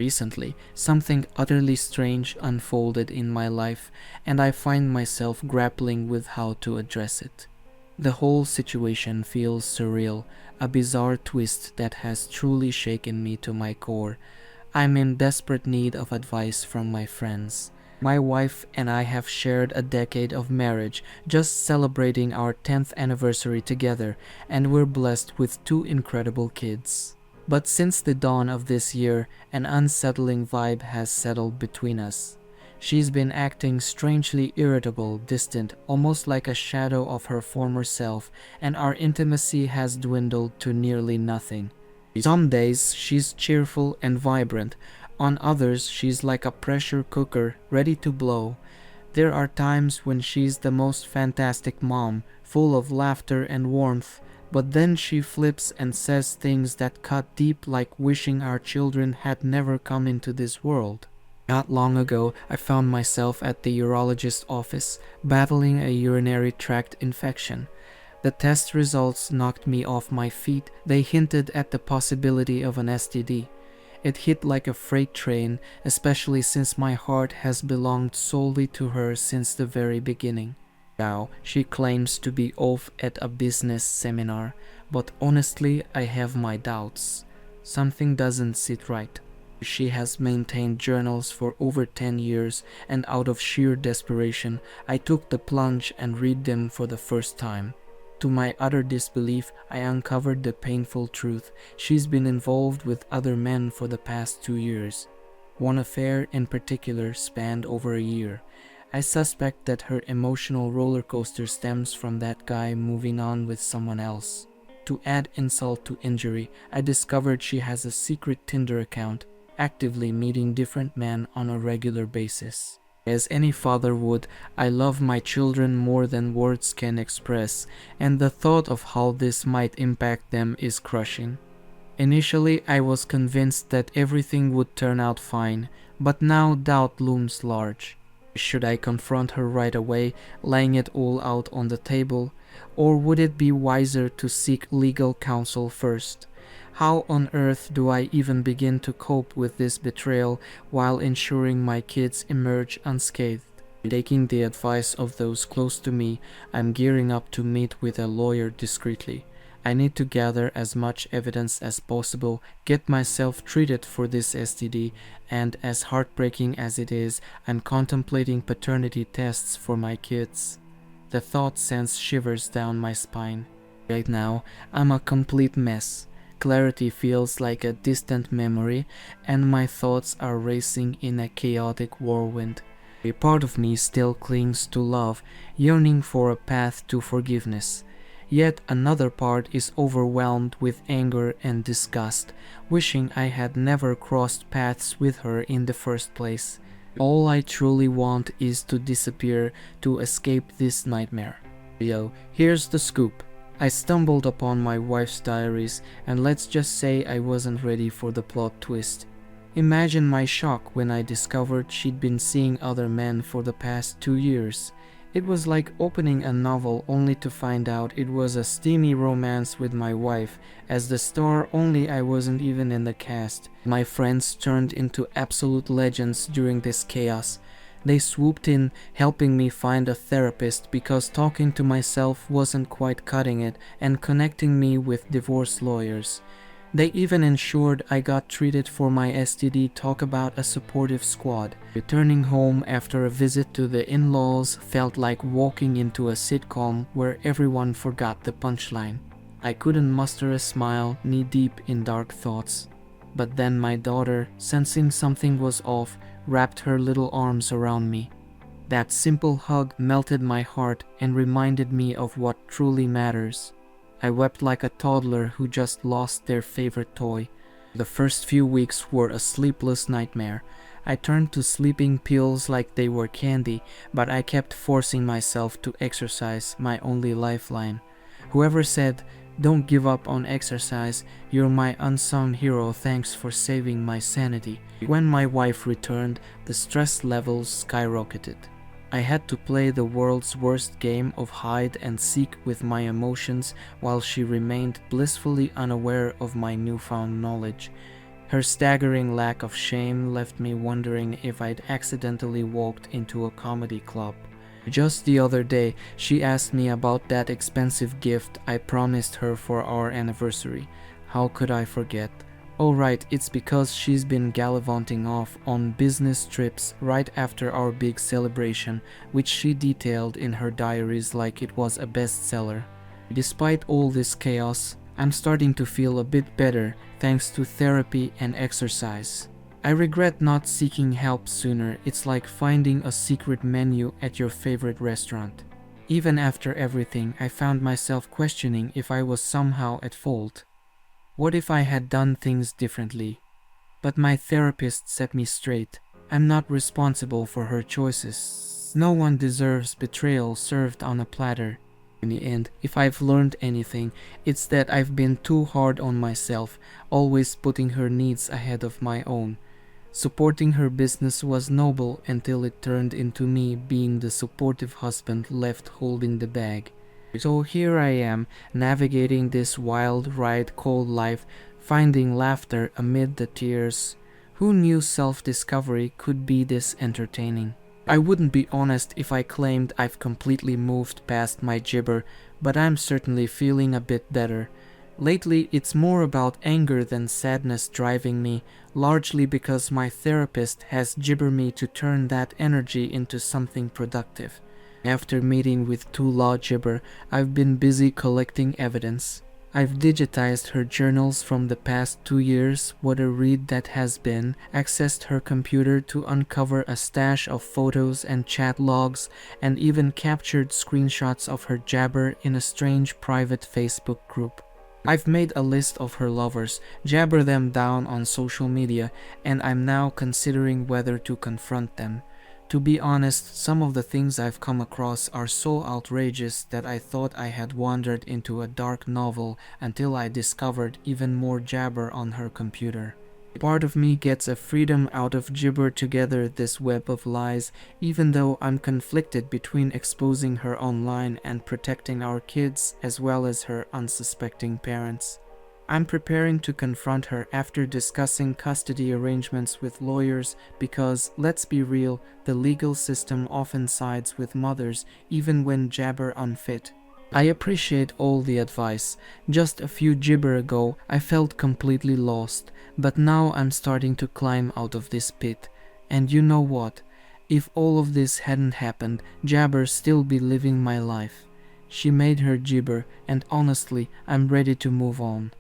Recently, something utterly strange unfolded in my life, and I find myself grappling with how to address it. The whole situation feels surreal, a bizarre twist that has truly shaken me to my core. I'm in desperate need of advice from my friends. My wife and I have shared a decade of marriage, just celebrating our 10th anniversary together, and we're blessed with two incredible kids. But since the dawn of this year, an unsettling vibe has settled between us. She's been acting strangely irritable, distant, almost like a shadow of her former self, and our intimacy has dwindled to nearly nothing. Some days she's cheerful and vibrant, on others she's like a pressure cooker ready to blow. There are times when she's the most fantastic mom, full of laughter and warmth, but then she flips and says things that cut deep, like wishing our children had never come into this world. Not long ago, I found myself at the urologist's office, battling a urinary tract infection. The test results knocked me off my feet. They hinted at the possibility of an STD. It hit like a freight train, especially since my heart has belonged solely to her since the very beginning. Now, she claims to be off at a business seminar, but honestly, I have my doubts. Something doesn't sit right. She has maintained journals for over 10 years, and out of sheer desperation, I took the plunge and read them for the first time. To my utter disbelief, I uncovered the painful truth. She's been involved with other men for the past 2 years. One affair in particular spanned over a year. I suspect that her emotional roller coaster stems from that guy moving on with someone else. To add insult to injury, I discovered she has a secret Tinder account, actively meeting different men on a regular basis. As any father would, I love my children more than words can express, and the thought of how this might impact them is crushing. Initially, I was convinced that everything would turn out fine, but now doubt looms large. Should I confront her right away, laying it all out on the table, or would it be wiser to seek legal counsel first? How on earth do I even begin to cope with this betrayal while ensuring my kids emerge unscathed? Taking the advice of those close to me, I'm gearing up to meet with a lawyer discreetly. I need to gather as much evidence as possible, get myself treated for this STD, and as heartbreaking as it is, I'm contemplating paternity tests for my kids. The thought sends shivers down my spine. Right now, I'm a complete mess. Clarity feels like a distant memory, and my thoughts are racing in a chaotic whirlwind. A part of me still clings to love, yearning for a path to forgiveness. Yet another part is overwhelmed with anger and disgust, wishing I had never crossed paths with her in the first place. All I truly want is to disappear, to escape this nightmare. Yo, here's the scoop. I stumbled upon my wife's diaries, and let's just say I wasn't ready for the plot twist. Imagine my shock when I discovered she'd been seeing other men for the past 2 years. It was like opening a novel only to find out it was a steamy romance with my wife. As the star, only I wasn't even in the cast. My friends turned into absolute legends during this chaos. They swooped in, helping me find a therapist because talking to myself wasn't quite cutting it, and connecting me with divorce lawyers. They even ensured I got treated for my STD. Talk about a supportive squad. Returning home after a visit to the in-laws felt like walking into a sitcom where everyone forgot the punchline. I couldn't muster a smile, knee-deep in dark thoughts. But then my daughter, sensing something was off, wrapped her little arms around me. That simple hug melted my heart and reminded me of what truly matters. I wept like a toddler who just lost their favorite toy. The first few weeks were a sleepless nightmare. I turned to sleeping pills like they were candy, but I kept forcing myself to exercise, my only lifeline. Whoever said, "Don't give up on exercise, you're my unsung hero, thanks for saving my sanity." When my wife returned, the stress levels skyrocketed. I had to play the world's worst game of hide and seek with my emotions while she remained blissfully unaware of my newfound knowledge. Her staggering lack of shame left me wondering if I'd accidentally walked into a comedy club. Just the other day, she asked me about that expensive gift I promised her for our anniversary. How could I forget? Oh right, it's because she's been gallivanting off on business trips right after our big celebration, which she detailed in her diaries like it was a bestseller. Despite all this chaos, I'm starting to feel a bit better thanks to therapy and exercise. I regret not seeking help sooner. It's like finding a secret menu at your favorite restaurant. Even after everything, I found myself questioning if I was somehow at fault. What if I had done things differently? But my therapist set me straight. I'm not responsible for her choices. No one deserves betrayal served on a platter. In the end, if I've learned anything, it's that I've been too hard on myself, always putting her needs ahead of my own. Supporting her business was noble until it turned into me being the supportive husband left holding the bag. So here I am, navigating this wild ride called life, finding laughter amid the tears. Who knew self-discovery could be this entertaining? I wouldn't be honest if I claimed I've completely moved past my gibber, but I'm certainly feeling a bit better. Lately, it's more about anger than sadness driving me, largely because my therapist has gibbered me to turn that energy into something productive. After meeting with Tula Gibber, I've been busy collecting evidence. I've digitized her journals from the past 2 years, what a read that has been, accessed her computer to uncover a stash of photos and chat logs, and even captured screenshots of her jabber in a strange private Facebook group. I've made a list of her lovers, jabber them down on social media, and I'm now considering whether to confront them. To be honest, some of the things I've come across are so outrageous that I thought I had wandered into a dark novel until I discovered even more jabber on her computer. Part of me gets a freedom out of gibber together this web of lies, even though I'm conflicted between exposing her online and protecting our kids as well as her unsuspecting parents. I'm preparing to confront her after discussing custody arrangements with lawyers because, let's be real, the legal system often sides with mothers even when jabber unfit. I appreciate all the advice. Just a few gibber ago, I felt completely lost, but now I'm starting to climb out of this pit. And you know what? If all of this hadn't happened, Jabber'd still be living my life. She made her gibber, and honestly, I'm ready to move on.